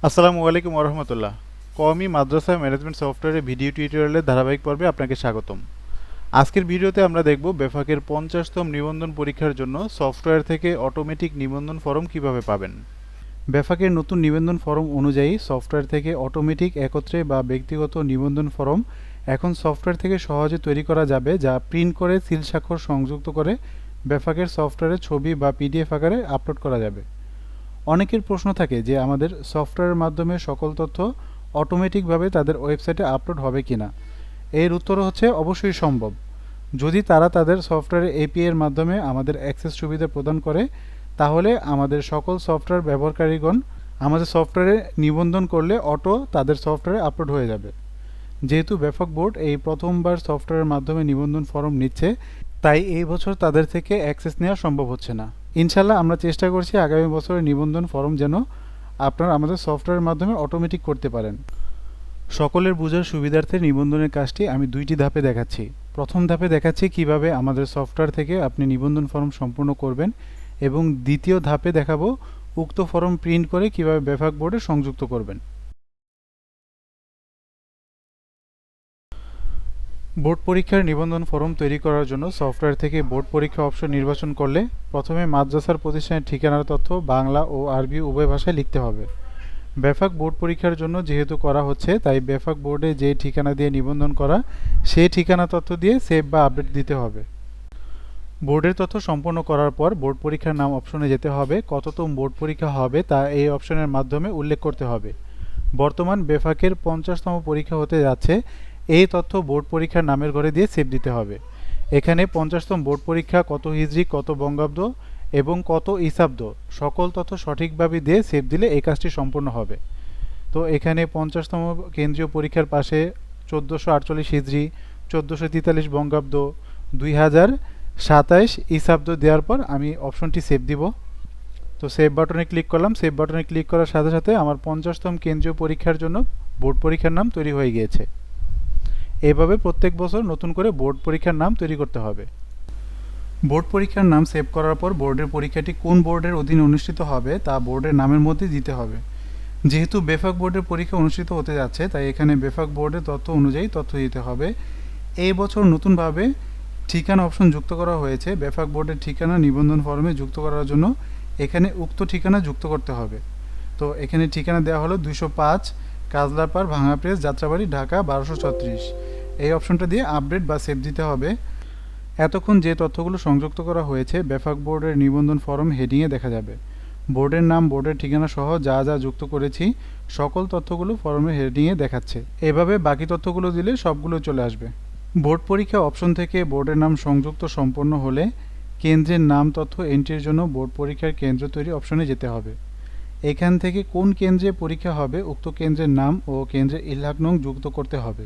আসসালামু আলাইকুম ওরহমতুল্লাহ। কওমি মাদ্রাসা ম্যানেজমেন্ট সফটওয়্যারের ভিডিও টিউটোরিয়ালের ধারাবাহিক পর্বে আপনাকে স্বাগতম। আজকের ভিডিওতে আমরা দেখব বেফাকের 50তম নিবন্ধন পরীক্ষার জন্য সফটওয়্যার থেকে অটোমেটিক নিবন্ধন ফরম কিভাবে পাবেন। বেফাকের নতুন নিবন্ধন ফরম অনুযায়ী সফটওয়্যার থেকে অটোমেটিক একত্রে বা ব্যক্তিগত নিবন্ধন ফরম এখন সফটওয়্যার থেকে সহজে তৈরি করা যাবে, যা প্রিন্ট করে সিল স্বাক্ষর সংযুক্ত করে বেফাকের সফটওয়্যারে ছবি বা পিডিএফ আকারে আপলোড করা যাবে। অনেকের প্রশ্ন থাকে যে আমাদের সফটওয়্যারের মাধ্যমে সকল তথ্য অটোমেটিকভাবে তাদের ওয়েবসাইটে আপলোড হবে কিনা। এর উত্তর হচ্ছে অবশ্যই সম্ভব, যদি তারা তাদের সফটওয়্যারের এপিআই এর মাধ্যমে আমাদের অ্যাক্সেস সুবিধা প্রদান করে। তাহলে আমাদের সকল সফটওয়্যার ব্যবহারকারীগণ আমাদের সফটওয়্যারে নিবন্ধন করলে অটো তাদের সফটওয়্যারে আপলোড হয়ে যাবে। যেহেতু বেফাক বোর্ড এই প্রথমবার সফটওয়্যারের মাধ্যমে নিবন্ধন ফরম নিচ্ছে, তাই এই বছর তাদের থেকে অ্যাক্সেস নেওয়া সম্ভব হচ্ছে না। ইনশাল্লাহ আমরা চেষ্টা করছি আগামী বছরের নিবন্ধন ফরম যেন আপনারা আমাদের সফটওয়্যারের মাধ্যমে অটোমেটিক করতে পারেন। সকলের বোঝার সুবিধার্থে নিবন্ধনের কাজটি আমি দুইটি ধাপে দেখাচ্ছি। প্রথম ধাপে দেখাচ্ছি কিভাবে আমাদের সফটওয়্যার থেকে আপনি নিবন্ধন ফরম সম্পূর্ণ করবেন, এবং দ্বিতীয় ধাপে দেখাবো উক্ত ফরম প্রিন্ট করে কিভাবে বেফাক বোর্ডে সংযুক্ত করবেন। বোর্ড পরীক্ষার নিবন্ধন ফরম তৈরি করার জন্য সফটওয়্যার থেকে বোর্ড পরীক্ষা অপশন নির্বাচন করলে প্রথমে মাদ্রাসার প্রতিষ্ঠানের ঠিকানার তথ্য বাংলা ও আরবি উভয় ভাষায় লিখতে হবে। বেফাক বোর্ড পরীক্ষার জন্য যেহেতু করা হচ্ছে, তাই বেফাক বোর্ডে যে ঠিকানা দিয়ে নিবন্ধন করা সেই ঠিকানা তথ্য দিয়ে সেভ বা আপডেট দিতে হবে। বোর্ডের তথ্য সম্পন্ন করার পর বোর্ড পরীক্ষার নাম অপশনে যেতে হবে। কততম বোর্ড পরীক্ষা হবে তা এই অপশনের মাধ্যমে উল্লেখ করতে হবে। বর্তমান বেফাকের 50তম পরীক্ষা হতে যাচ্ছে, এই তথ্য বোর্ড পরীক্ষার নামের ঘরে দিয়ে সেভ দিতে হবে। এখানে 50তম বোর্ড পরীক্ষা কত হিজরি, কত বঙ্গাব্দ এবং কত ইসাব্দ সকল তথ্য সঠিকভাবে দিয়ে সেভ দিলে এই কাজটি সম্পূর্ণ হবে। তো এখানে 50তম কেন্দ্রীয় পরীক্ষার পাশে 1448 হিজরি, 1443 বঙ্গাব্দ, 2027 ইসাব্দ দেওয়ার পর আমি অপশনটি সেভ দিব। তো সেভ বাটনে ক্লিক করলাম। সেভ বাটনে ক্লিক করার সাথে সাথে আমার 50তম কেন্দ্রীয় পরীক্ষার জন্য বোর্ড পরীক্ষার নাম তৈরি হয়ে গিয়েছে। এভাবে প্রত্যেক বছর নতুন করে বোর্ড পরীক্ষার নাম তৈরি করতে হবে। বোর্ড পরীক্ষার নাম সেভ করার পর বোর্ডের পরীক্ষাটি কোন বোর্ডের অধীনে অনুষ্ঠিত হবে তা বোর্ডের নামের মধ্যে দিতে হবে। যেহেতু বেফাক বোর্ডের পরীক্ষা অনুষ্ঠিত হতে যাচ্ছে, তাই এখানে বেফাক বোর্ডের তথ্য অনুযায়ী তথ্য দিতে হবে। এই বছর নতুনভাবে ঠিকানা অপশন যুক্ত করা হয়েছে। বেফাক বোর্ডের ঠিকানা নিবন্ধন ফর্মে যুক্ত করার জন্য এখানে উক্ত ঠিকানা যুক্ত করতে হবে। তো এখানে ঠিকানা দেওয়া হলো 205 কাজলাপাড়, ভাঙা প্রেস, যাত্রাবাড়ি, ঢাকা 1236। এই অপশনটা দিয়ে আপডেট বা সেভ দিতে হবে। এতক্ষণ যে তথ্যগুলো সংযুক্ত করা হয়েছে বেফাক বোর্ডের নিবন্ধন ফরম হেডিংয়ে দেখা যাবে। বোর্ডের নাম, বোর্ডের ঠিকানা সহ যা যা যুক্ত করেছি সকল তথ্যগুলো ফরমের হেডিংয়ে দেখাচ্ছে। এভাবে বাকি তথ্যগুলো দিলে সবগুলো চলে আসবে। বোর্ড পরীক্ষা অপশন থেকে বোর্ডের নাম সংযুক্ত সম্পন্ন হলে কেন্দ্রের নাম তথ্য এন্ট্রির জন্য বোর্ড পরীক্ষার কেন্দ্র তৈরি অপশনে যেতে হবে। এখান থেকে কোন কেন্দ্রে পরীক্ষা হবে উক্ত কেন্দ্রের নাম ও কেন্দ্রের ইলাকা নং যুক্ত করতে হবে।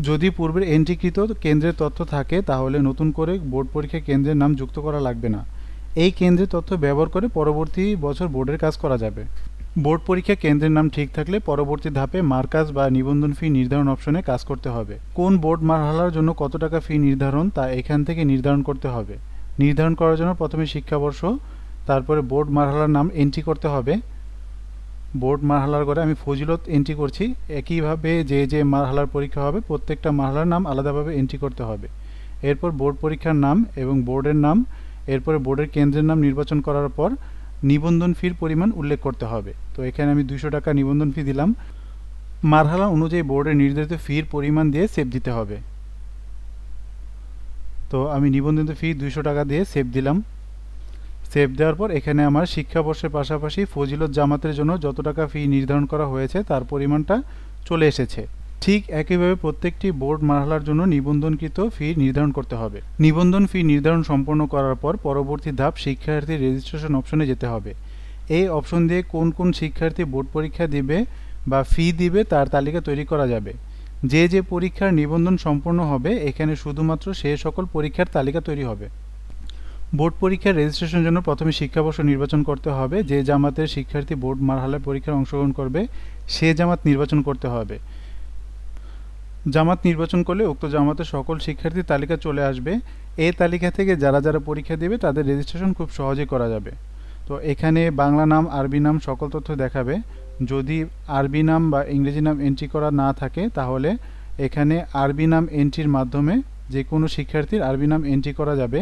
যদি পূর্বের এন্ট্রিকৃত কেন্দ্রের তথ্য থাকে তাহলে নতুন করে বোর্ড পরীক্ষা কেন্দ্রের নাম যুক্ত করা লাগবে না। এই কেন্দ্রের তথ্য ব্যবহার করে পরবর্তী বছর বোর্ডের কাজ করা যাবে। বোর্ড পরীক্ষা কেন্দ্রের নাম ঠিক থাকলে পরবর্তী ধাপে মার্কাজ বা নিবন্ধন ফি নির্ধারণ অপশনে কাজ করতে হবে। কোন বোর্ড মারহালার জন্য কত টাকা ফি নির্ধারণ তা এখান থেকে নির্ধারণ করতে হবে। নির্ধারণ করার জন্য প্রথমে শিক্ষাবর্ষ, তারপরে বোর্ড মারহালার নাম এন্ট্রি করতে হবে। বোর্ড মারহালার করে আমি ফজিলত এন্ট্রি করছি। একইভাবে যে যে মারহালার পরীক্ষা হবে প্রত্যেকটা মারহালার নাম আলাদাভাবে এন্ট্রি করতে হবে। এরপর বোর্ড পরীক্ষার নাম এবং বোর্ডের নাম, এরপরে বোর্ডের কেন্দ্রের নাম নির্বাচন করার পর নিবন্ধন ফির পরিমাণ উল্লেখ করতে হবে। তো এখানে আমি 200 টাকা নিবন্ধন ফি দিলাম। মারহালা অনুযায়ী বোর্ডের নির্ধারিত ফির পরিমাণ দিয়ে সেভ দিতে হবে। তো আমি নিবন্ধিত ফি 200 টাকা দিয়ে সেভ দিলাম। সেভ দেওয়ার পর এখানে আমার শিক্ষাবর্ষের পাশাপাশি ফজিলত জামাতের জন্য যত টাকা ফি নির্ধারণ করা হয়েছে তার পরিমাণটা চলে এসেছে। ঠিক একইভাবে প্রত্যেকটি বোর্ড মারহালার জন্য নিবন্ধনকৃত ফি নির্ধারণ করতে হবে। নিবন্ধন ফি নির্ধারণ সম্পন্ন করার পর পরবর্তী ধাপ শিক্ষার্থীর রেজিস্ট্রেশন অপশনে যেতে হবে। এই অপশন দিয়ে কোন কোন শিক্ষার্থী বোর্ড পরীক্ষা দিবে বা ফি দিবে তার তালিকা তৈরি করা যাবে। যে যে পরীক্ষার নিবন্ধন সম্পন্ন হবে এখানে শুধুমাত্র সে সকল পরীক্ষার তালিকা তৈরি হবে। বোর্ড পরীক্ষার রেজিস্ট্রেশনের জন্য প্রথমে শিক্ষাবর্ষ নির্বাচন করতে হবে। যে জামাতের শিক্ষার্থী বোর্ড মারহালা পরীক্ষায় অংশগ্রহণ করবে সে জামাত নির্বাচন করতে হবে। জামাত নির্বাচন করলে উক্ত জামাতের সকল শিক্ষার্থীর তালিকা চলে আসবে। এই তালিকা থেকে যারা যারা পরীক্ষা দেবে তাদের রেজিস্ট্রেশন খুব সহজেই করা যাবে। তো এখানে বাংলা নাম, আরবি নাম সকল তথ্য দেখাবে। যদি আরবি নাম বা ইংরেজি নাম এন্ট্রি করা না থাকে তাহলে এখানে আরবি নাম এন্ট্রির মাধ্যমে যে কোনো শিক্ষার্থীর আরবি নাম এন্ট্রি করা যাবে।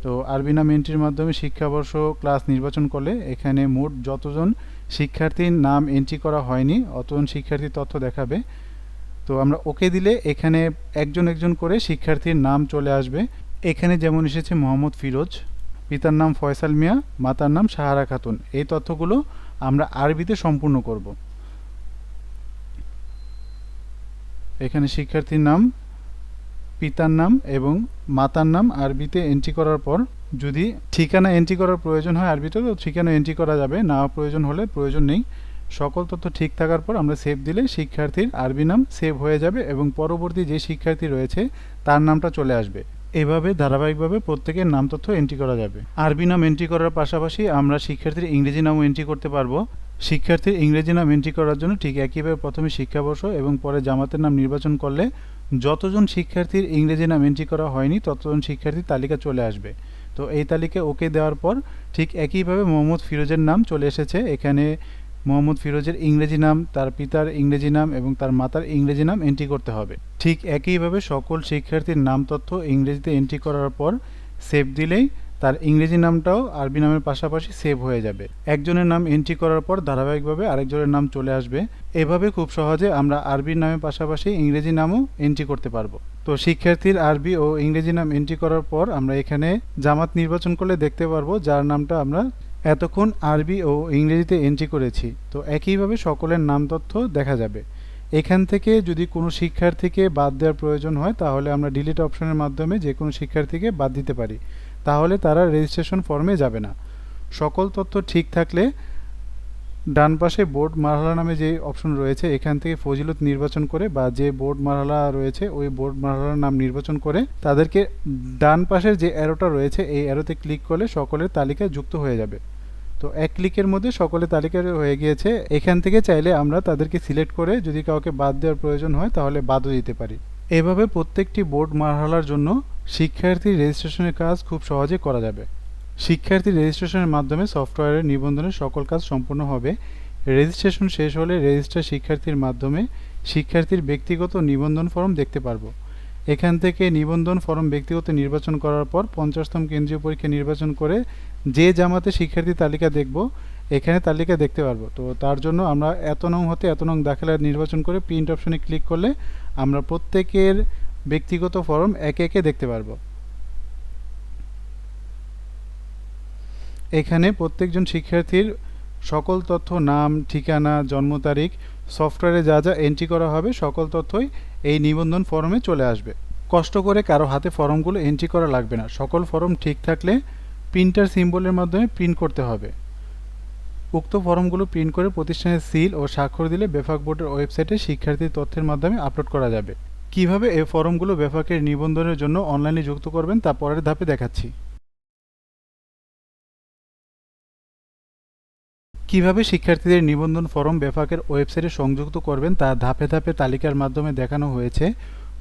তো আরবি নাম এন্ট্রির মাধ্যমে শিক্ষাবর্ষ ক্লাস নির্বাচন করলে এখানে মোট যতজন শিক্ষার্থীর নাম এন্ট্রি করা হয়নি অতজন শিক্ষার্থীর তথ্য দেখাবে। তো আমরা ওকে দিলে এখানে একজন একজন করে শিক্ষার্থীর নাম চলে আসবে। এখানে যেমন এসেছে মোহাম্মদ ফিরোজ, পিতার নাম ফয়সাল মিয়া, মাতার নাম সাহারা খাতুন। এই তথ্যগুলো আমরা আরবিতে সম্পূর্ণ করব। এখানে শিক্ষার্থীর নাম, পিতার নাম এবং মাতার নাম আরবিতে এন্ট্রি করার পর যদি ঠিকানা এন্ট্রি করার প্রয়োজন হয় আরবিতে তো ঠিকানা এন্ট্রি করা যাবে, না প্রয়োজন হলে প্রয়োজন নেই। সকল তথ্য ঠিক থাকার পর আমরা সেভ দিলে শিক্ষার্থীর আরবি নাম সেভ হয়ে যাবে এবং পরবর্তী যে শিক্ষার্থী রয়েছে তার নামটা চলে আসবে। এভাবে ধারাবাহিকভাবে প্রত্যেকের নাম তথ্য এন্ট্রি করা যাবে। আরবি নাম এন্ট্রি করার পাশাপাশি আমরা শিক্ষার্থীর ইংরেজি নামও এন্ট্রি করতে পারবো। শিক্ষার্থীর ইংরেজি নাম এন্ট্রি করার জন্য ঠিক একইভাবে প্রথমে শিক্ষাবর্ষ এবং পরে জামাতের নাম নির্বাচন করলে যতজন শিক্ষার্থীর ইংরেজি নাম এন্ট্রি করা হয়নি ততজন শিক্ষার্থীর তালিকা চলে আসবে। তো এই তালিকা ওকে দেওয়ার পর ঠিক একইভাবে মোহাম্মদ ফিরোজের নাম চলে এসেছে। এখানে মোহাম্মদ ফিরোজের ইংরেজি নাম, তার পিতার ইংরেজি নাম এবং তার মাতার ইংরেজি নাম এন্ট্রি করতে হবে। ঠিক একইভাবে সকল শিক্ষার্থীর নাম তথ্য ইংরেজিতে এন্ট্রি করার পর সেভ দিলেই তার ইংরেজি নামটাও আরবি নামের পাশাপাশি সেভ হয়ে যাবে। একজনের নাম এন্ট্রি করার পর ধারাবাহিকভাবে আরেকজনের নাম চলে আসবে। এভাবে খুব সহজে আমরা আরবি নামের পাশাপাশি ইংরেজি নামও এন্ট্রি করতে পারবো। তো শিক্ষার্থীর আরবি ও ইংরেজি নাম এন্ট্রি করার পর আমরা এখানে জামাত নির্বাচন করলে দেখতে পারবো যার নামটা আমরা এতক্ষণ আরবি ও ইংরেজিতে এন্ট্রি করেছি। তো একইভাবে সকলের নাম তথ্য দেখা যাবে। এখান থেকে যদি কোনো শিক্ষার্থীকে বাদ দেওয়ার প্রয়োজন হয় তাহলে আমরা ডিলিট অপশনের মাধ্যমে যে কোনো শিক্ষার্থীকে বাদ দিতে পারি, তাহলে তারা রেজিস্ট্রেশন ফর্মে যাবে না। সকল তথ্য ঠিক থাকলে ডান পাশে বোর্ড মারহালা নামে যে অপশন রয়েছে এখান থেকে ফজিলত নির্বাচন করে বা যে বোর্ড মারহালা রয়েছে ওই বোর্ড মারহালার নাম নির্বাচন করে তাদেরকে ডান পাশের যে অ্যারোটা রয়েছে এই অ্যারোতে ক্লিক করলে সকলের তালিকায় যুক্ত হয়ে যাবে। তো এক ক্লিকের মধ্যে সকলের তালিকা হয়ে গিয়েছে। এখান থেকে চাইলে আমরা তাদেরকে সিলেক্ট করে যদি কাউকে বাদ দেওয়ার প্রয়োজন হয় তাহলে বাদও দিতে পারি। এভাবে প্রত্যেকটি বোর্ড মারহালার জন্য শিক্ষার্থীর রেজিস্ট্রেশনের কাজ খুব সহজে করা যাবে। শিক্ষার্থী রেজিস্ট্রেশনের মাধ্যমে সফটওয়্যারের নিবন্ধনের সকল কাজ সম্পূর্ণ হবে। রেজিস্ট্রেশন শেষ হলে রেজিস্টার শিক্ষার্থীর মাধ্যমে শিক্ষার্থীর ব্যক্তিগত নিবন্ধন ফর্ম দেখতে পারবো। এখান থেকে নিবন্ধন ফর্ম ব্যক্তিগত নির্বাচন করার পর 50তম কেন্দ্রীয় পরীক্ষা নির্বাচন করে যে জামাতে শিক্ষার্থী তালিকা দেখব এখানে তালিকা দেখতে পারবো। তো তার জন্য আমরা এত নং হতে এত নং দাখিলা নির্বাচন করে প্রিন্ট অপশনে ক্লিক করলে আমরা প্রত্যেকের ব্যক্তিগত ফর্ম একে একে দেখতে পারবো। এখানে প্রত্যেকজন শিক্ষার্থীর সকল তথ্য, নাম, ঠিকানা, জন্ম তারিখ, সফটওয়্যারে যা যা এন্ট্রি করা হবে সকল তথ্যই এই নিবন্ধন ফর্মে চলে আসবে। কষ্ট করে কারো হাতে ফর্মগুলো এন্ট্রি করা লাগবে না। সকল ফর্ম ঠিক থাকলে প্রিন্টার সিম্বলের মাধ্যমে প্রিন্ট করতে হবে। উক্ত ফর্মগুলো প্রিন্ট করে প্রতিষ্ঠানের সিল ও স্বাক্ষর দিলে বেফাক বোর্ডের ওয়েবসাইটে শিক্ষার্থীর তথ্যের মাধ্যমে আপলোড করা যাবে। কিভাবে এই ফর্মগুলো বেফাকের নিবন্ধনের জন্য অনলাইনে যুক্ত করবেন তা পরের ধাপে দেখাচ্ছি। কিভাবে শিক্ষার্থীদের নিবন্ধন ফর্ম বেফাকের ওয়েবসাইটে সংযুক্ত করবেন তা ধাপে ধাপে তালিকার মাধ্যমে দেখানো হয়েছে।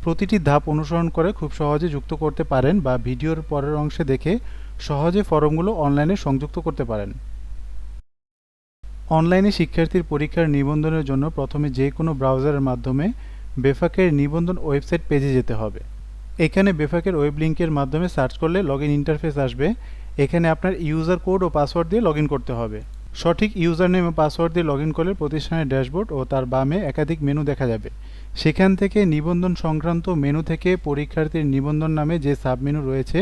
প্রতিটি ধাপ অনুসরণ করে খুব সহজে যুক্ত করতে পারেন বা ভিডিওর পরের অংশে দেখে সহজে ফর্মগুলো অনলাইনে সংযুক্ত করতে পারেন। অনলাইনে শিক্ষার্থীর পরীক্ষার নিবন্ধনের জন্য প্রথমে যে কোনো ব্রাউজারের মাধ্যমে বেফাকের নিবন্ধন ওয়েবসাইট পেজে যেতে হবে। এখানে বেফাকের ওয়েব লিঙ্কের মাধ্যমে সার্চ করলে লগইন ইন্টারফেস আসবে। এখানে আপনার ইউজার কোড ও পাসওয়ার্ড দিয়ে লগইন করতে হবে। সঠিক ইউজার নেম ও পাসওয়ার্ড দিয়ে লগইন করলে প্রতিষ্ঠানের ড্যাশবোর্ড ও তার বামে একাধিক মেনু দেখা যাবে। সেখান থেকে নিবন্ধন সংক্রান্ত মেনু থেকে পরীক্ষার্থীর নিবন্ধন নামে যে সাবমেনু রয়েছে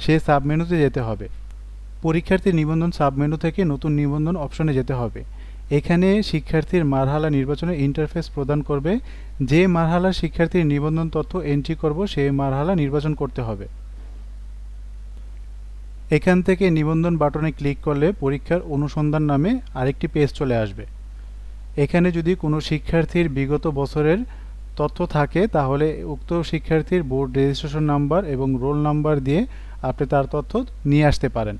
সেই সাবমেনুতে যেতে হবে। পরীক্ষার্থীর নিবন্ধন সাবমেনু থেকে নতুন নিবন্ধন অপশনে যেতে হবে। এখানে শিক্ষার্থীর মারহালা নির্বাচনের ইন্টারফেস প্রদান করবে। যে মারহালা শিক্ষার্থীর নিবন্ধন তথ্য এন্ট্রি করব সেই মারহালা নির্বাচন করতে হবে। এখান থেকে নিবন্ধন বাটনে ক্লিক করলে পরীক্ষার অনুসন্ধান নামে আরেকটি পেজ চলে আসবে। এখানে যদি কোনো শিক্ষার্থীর বিগত বছরের তথ্য থাকে তাহলে উক্ত শিক্ষার্থীর বোর্ড রেজিস্ট্রেশন নাম্বার এবং রোল নাম্বার দিয়ে আপনি তার তথ্য নিয়ে আসতে পারেন।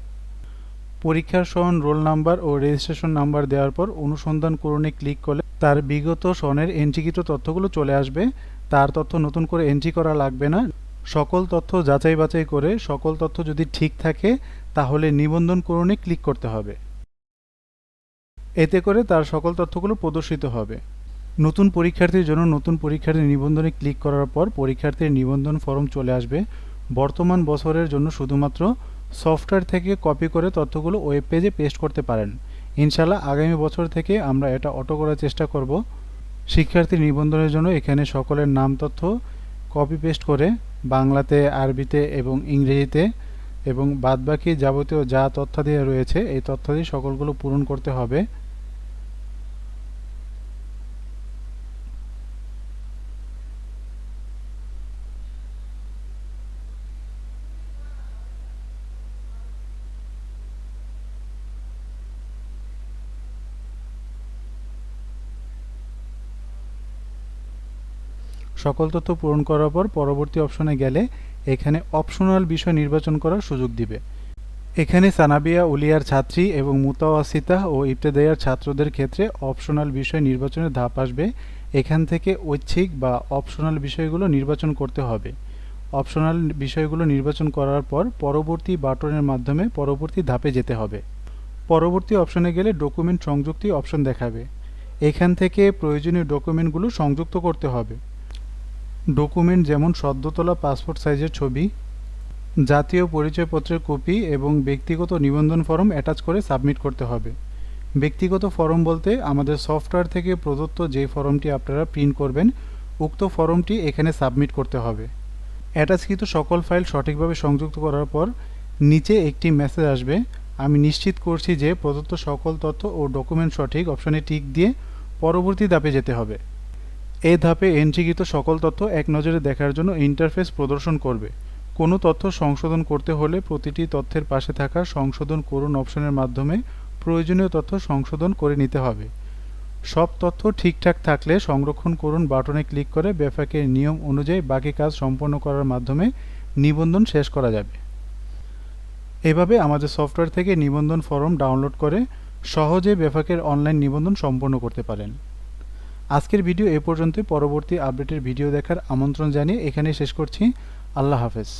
পরীক্ষার সন, রোল নাম্বার ও রেজিস্ট্রেশন নাম্বার দেওয়ার পর অনুসন্ধান করণে ক্লিক করলে তার বিগত সনের এন্ট্রিকৃত তথ্যগুলো চলে আসবে। তার তথ্য নতুন করে এন্ট্রি করা লাগবে না। সকল তথ্য যাচাই বাছাই করে সকল তথ্য যদি ঠিক থাকে তাহলে নিবন্ধন করণে ক্লিক করতে হবে। এতে করে তার সকল তথ্যগুলো প্রদর্শিত হবে। নতুন পরীক্ষার্থীর জন্য নতুন পরীক্ষার্থীর নিবন্ধনে ক্লিক করার পর পরীক্ষার্থীর নিবন্ধন ফরম চলে আসবে। বর্তমান বছরের জন্য শুধুমাত্র সফটওয়্যার থেকে কপি করে তথ্যগুলো ওয়েব পেজে পেস্ট করতে পারেন। ইনশাআল্লাহ আগামী বছর থেকে আমরা এটা অটো করার চেষ্টা করব। শিক্ষার্থী নিবন্ধনের জন্য এখানে সকলের নাম তথ্য কপি পেস্ট করে বাংলাতে, আরবিতে এবং ইংরেজিতে এবং বাদবাকি যাবতীয় যা তথ্যাদি রয়েছে এই তথ্যাদি সকলগুলো পূরণ করতে হবে। সকল তথ্য পূরণ করার পর পরবর্তী অপশনে গেলে এখানে অপশনাল বিষয় নির্বাচন করার সুযোগ দিবে। এখানে সানাবিয়া উলিয়ার ছাত্রী এবং মুতাওয়াসিতা ও ইবতেদাইয়ার ছাত্রদের ক্ষেত্রে অপশনাল বিষয় নির্বাচনের ধাপ আসবে। এখান থেকে ঐচ্ছিক বা অপশনাল বিষয়গুলো নির্বাচন করতে হবে। অপশনাল বিষয়গুলো নির্বাচন করার পর পরবর্তী বাটনের মাধ্যমে পরবর্তী ধাপে যেতে হবে। পরবর্তী অপশনে গেলে ডকুমেন্ট সংযুক্তি অপশন দেখাবে। এখান থেকে প্রয়োজনীয় ডকুমেন্টগুলো সংযুক্ত করতে হবে। ডকুমেন্ট যেমন সদ্য তোলা পাসপোর্ট সাইজের ছবি, জাতীয় পরিচয়পত্রের কপি এবং ব্যক্তিগত নিবন্ধন ফরম অ্যাটাচ করে সাবমিট করতে হবে। ব্যক্তিগত ফরম বলতে আমাদের সফটওয়্যার থেকে প্রদত্ত যে ফরমটি আপনারা প্রিন্ট করবেন উক্ত ফরমটি এখানে সাবমিট করতে হবে। অ্যাটাচকৃত সকল ফাইল সঠিকভাবে সংযুক্ত করার পর নিচে একটি মেসেজ আসবে, আমি নিশ্চিত করছি যে প্রদত্ত সকল তথ্য ও ডকুমেন্ট সঠিক অপশনে টিক দিয়ে পরবর্তী ধাপে যেতে হবে। এই ধাপে এন্ট্রিকৃত সকল তথ্য এক নজরে দেখার জন্য ইন্টারফেস প্রদর্শন করবে। কোনো তথ্য সংশোধন করতে হলে প্রতিটি তথ্যের পাশে থাকা সংশোধন করুন অপশনের মাধ্যমে প্রয়োজনীয় তথ্য সংশোধন করে নিতে হবে। সব তথ্য ঠিকঠাক থাকলে সংরক্ষণ করুন বাটনে ক্লিক করে বেফাকের নিয়ম অনুযায়ী বাকি কাজ সম্পন্ন করার মাধ্যমে নিবন্ধন শেষ করা যাবে। এভাবে আমাদের সফটওয়্যার থেকে নিবন্ধন ফরম ডাউনলোড করে সহজে বেফাকের অনলাইন নিবন্ধন সম্পন্ন করতে পারেন। আজকের ভিডিও এ পর্যন্তই। পরবর্তী আপডেটের ভিডিও দেখার আমন্ত্রণ জানিয়ে এখানেই শেষ করছি। আল্লাহ হাফেজ।